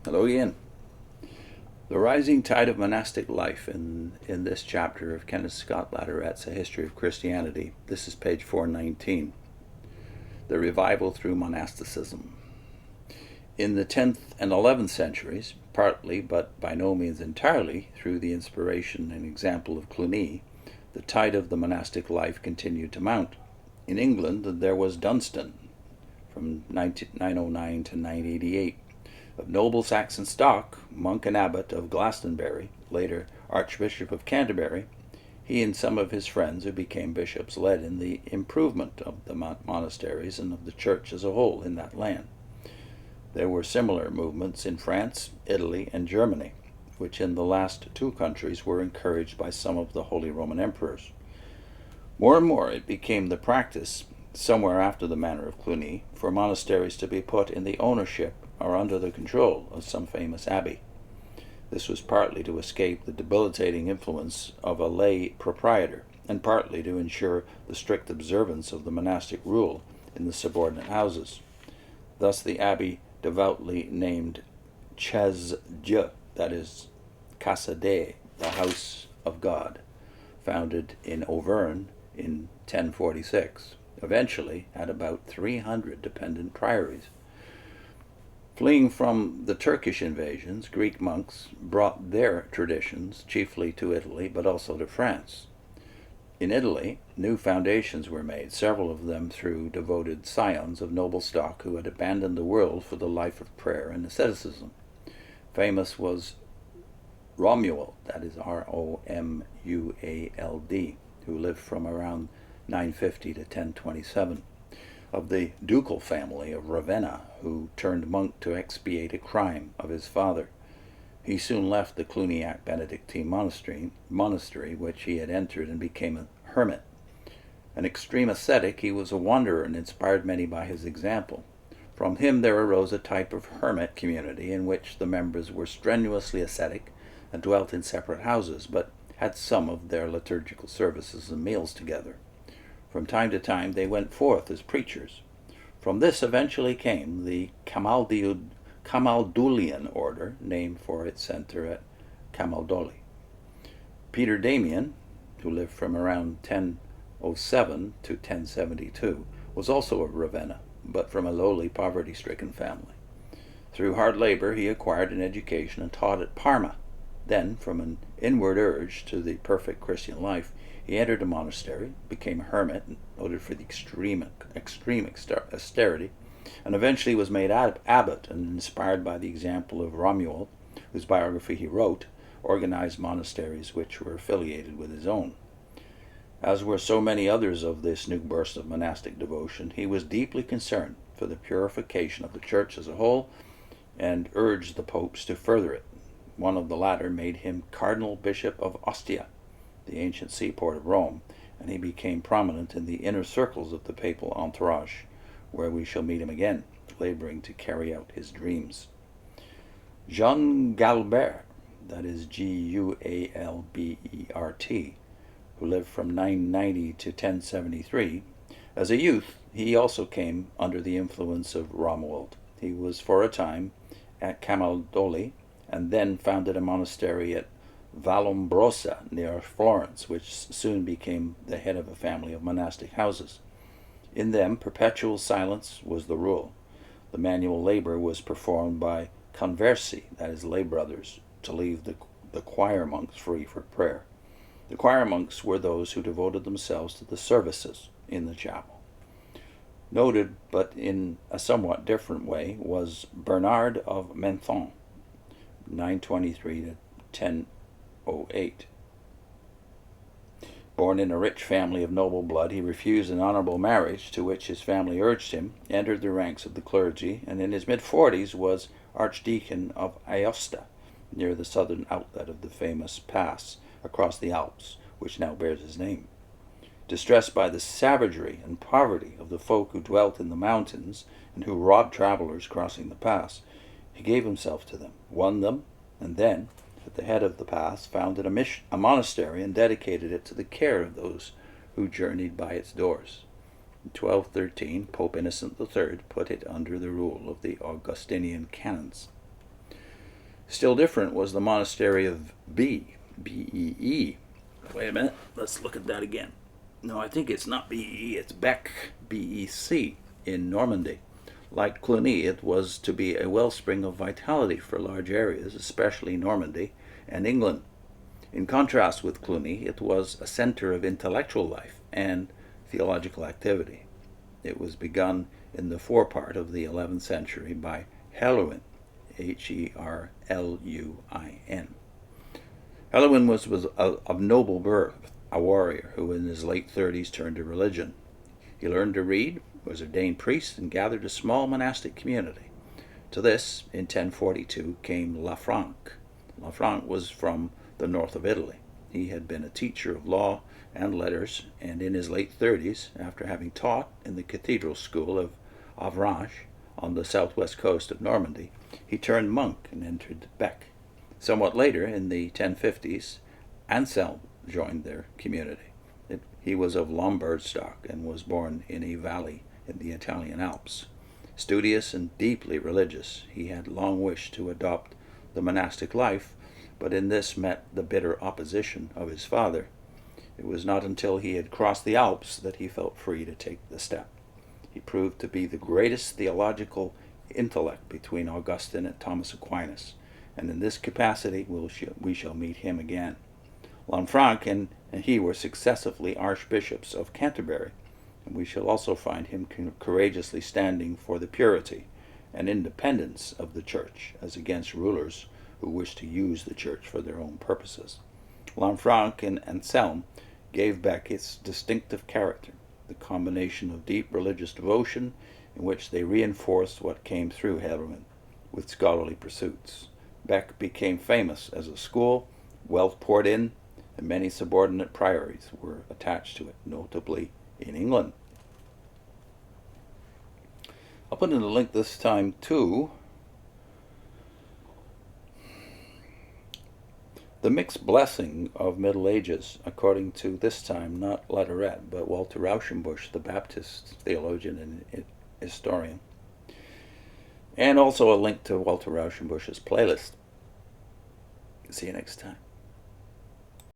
Hello again. The rising tide of monastic life in this chapter of Kenneth Scott Latourette's A History of Christianity. This is page 419. The revival through monasticism. In the 10th and 11th centuries, partly but by no means entirely through the inspiration and example of Cluny, the tide of the monastic life continued to mount. In England there was Dunstan from 909 to 988. Of noble Saxon stock, monk and abbot of Glastonbury, later Archbishop of Canterbury, he and some of his friends who became bishops led in the improvement of the monasteries and of the church as a whole in that land. There were similar movements in France, Italy, and Germany, which in the last two countries were encouraged by some of the Holy Roman emperors. More and more it became the practice, somewhere after the manner of Cluny, for monasteries to be put in the ownership or under the control of some famous abbey. This was partly to escape the debilitating influence of a lay proprietor, and partly to ensure the strict observance of the monastic rule in the subordinate houses. Thus the abbey devoutly named Chez Dieu, that is, Casa Dei, the house of God, founded in Auvergne in 1046, eventually had about 300 dependent priories. Fleeing from the Turkish invasions, Greek monks brought their traditions chiefly to Italy, but also to France. In Italy, new foundations were made, several of them through devoted scions of noble stock who had abandoned the world for the life of prayer and asceticism. Famous was Romuald, that is Romuald, who lived from around 950 to 1027. Of the ducal family of Ravenna, who turned monk to expiate a crime of his father. He soon left the Cluniac Benedictine monastery which he had entered, and became a hermit. An extreme ascetic, he was a wanderer and inspired many by his example. From him there arose a type of hermit community in which the members were strenuously ascetic and dwelt in separate houses, but had some of their liturgical services and meals together. From time to time they went forth as preachers. From this eventually came the Camaldulian order, named for its center at Camaldoli. Peter Damian, who lived from around 1007 to 1072, was also of Ravenna, but from a lowly, poverty-stricken family. Through hard labor he acquired an education and taught at Parma. Then, from an inward urge to the perfect Christian life, he entered a monastery, became a hermit, noted for the extreme austerity, and eventually was made abbot, and inspired by the example of Romuald, whose biography he wrote, organized monasteries which were affiliated with his own. As were so many others of this new burst of monastic devotion, he was deeply concerned for the purification of the church as a whole, and urged the popes to further it. One of the latter made him Cardinal Bishop of Ostia, the ancient seaport of Rome, and he became prominent in the inner circles of the papal entourage, where we shall meet him again, laboring to carry out his dreams. Jean Galbert, that is Gualbert, who lived from 990 to 1073, as a youth he also came under the influence of Romuald. He was for a time at Camaldoli, and then founded a monastery at Vallombrosa near Florence, which soon became the head of a family of monastic houses. In them perpetual silence was the rule. The manual labor was performed by conversi, that is, lay brothers, to leave the choir monks free for prayer. The choir monks were those who devoted themselves to the services in the chapel. Noted, but in a somewhat different way, was Bernard of Menthon, 923 to 1008. Born in a rich family of noble blood, he refused an honorable marriage to which his family urged him, entered the ranks of the clergy, and in his mid-40s was Archdeacon of Aosta, near the southern outlet of the famous pass across the Alps, which now bears his name. Distressed by the savagery and poverty of the folk who dwelt in the mountains and who robbed travelers crossing the pass, he gave himself to them, won them, and then, at the head of the pass, founded a monastery and dedicated it to the care of those who journeyed by its doors. In 1213, Pope Innocent III put it under the rule of the Augustinian canons. Still different was the monastery of B-E-E. Wait a minute, let's look at that again. No, I think it's not B-E, it's Bec, B-E-C, in Normandy. Like Cluny, it was to be a wellspring of vitality for large areas, especially Normandy and England. In contrast with Cluny, it was a center of intellectual life and theological activity. It was begun in the forepart of the 11th century by Herluin, Herluin. Herluin was of noble birth, a warrior who in his late 30s turned to religion. He learned to read, was ordained priest, and gathered a small monastic community. To this, in 1042, came Lanfranc. Lanfranc was from the north of Italy. He had been a teacher of law and letters, and in his late 30s, after having taught in the cathedral school of Avranches on the southwest coast of Normandy, he turned monk and entered Bec. Somewhat later, in the 1050s, Anselm joined their community. He was of Lombard stock and was born in a valley in the Italian Alps. Studious and deeply religious, he had long wished to adopt the monastic life, but in this met the bitter opposition of his father. It was not until he had crossed the Alps that he felt free to take the step. He proved to be the greatest theological intellect between Augustine and Thomas Aquinas, and in this capacity we shall meet him again. Lanfranc and he were successively archbishops of Canterbury, and we shall also find him courageously standing for the purity and independence of the Church as against rulers who wished to use the Church for their own purposes. Lanfranc and Anselm gave Bec its distinctive character, the combination of deep religious devotion in which they reinforced what came through Herluin with scholarly pursuits. Bec became famous as a school, wealth poured in, and many subordinate priories were attached to it, notably in England. I'll put in a link this time to The Mixed Blessing of Middle Ages, according to, this time, not Latourette, but Walter Rauschenbusch, the Baptist theologian and historian. And also a link to Walter Rauschenbusch's playlist. See you next time.